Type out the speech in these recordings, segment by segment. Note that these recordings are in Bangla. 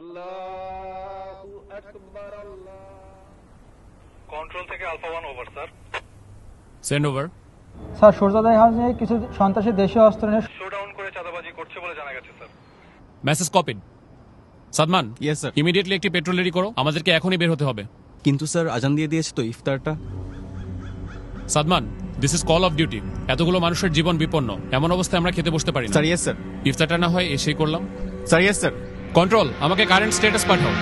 আল্লাহু আকবার। আল্লাহ। কন্ট্রোল থেকে alpha 1 over sir. Send over. Sir সূর্যোদয় হাউসে কিছু সন্ত্রাসী দেশীয় অস্ত্র নিয়ে শোডাউন করে চাঁদাবাজি করছে বলে জানা গেছে sir. Message copied. Sadman, yes sir. Immediately একটি পেট্রোল রেডি করো, আমাদেরকে এখনই বের হতে হবে। কিন্তু স্যার আজান দিয়ে দিয়েছে তো ইফতারটা। Sadman, this is call of duty. এতগুলো মানুষের জীবন বিপন্ন, এমন অবস্থায় আমরা খেতে বসতে পারি না। Sir yes sir. ইফতারটা না হয় এসেই করলাম। Sir yes sir. কন্ট্রোল, আমাকে কারেন্ট স্ট্যাটাস পাঠাও।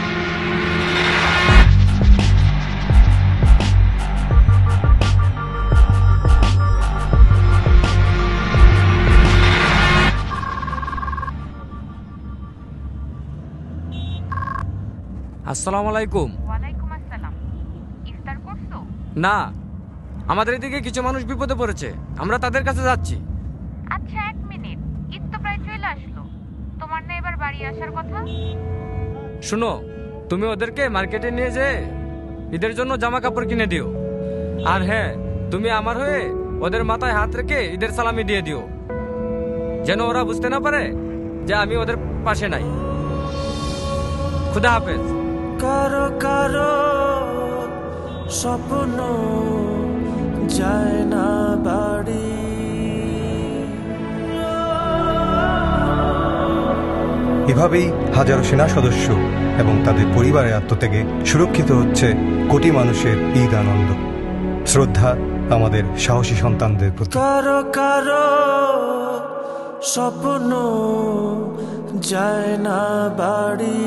আসসালামু আলাইকুম। ওয়ালাইকুম আসসালাম। ইফতার করছো? না, আমাদের এদিকে কিছু মানুষ বিপদে পড়েছে, আমরা তাদের কাছে যাচ্ছি। আচ্ছা, 1 মিনিট, ঈদ তো প্রায় চলে আসলো, তোমার না এবার বাড়ি আসার কথা? শুনো, তুমি ওদেরকে মার্কেটে নিয়ে যেয়ে ঈদের জন্য জামা কাপড় কিনে দিও। আর হ্যাঁ, তুমি আমার হয়ে ওদের মাথায় হাত রেখে ঈদের সালামি দিয়ে দিও, যেন ওরা বুঝতে না পারে যে আমি ওদের পাশে নাই। খুদা হাফেজ। কারো কারো স্বপ্ন যায় না বাড়ি, এভাবেই হাজারো সেনা সদস্য এবং তাদের পরিবারের আত্মত্যাগে সুরক্ষিত হচ্ছে কোটি মানুষের ঈদ আনন্দ। শ্রদ্ধা আমাদের সাহসী সন্তানদের প্রতি। কারো কারো স্বপ্ন যায় না বাড়ি।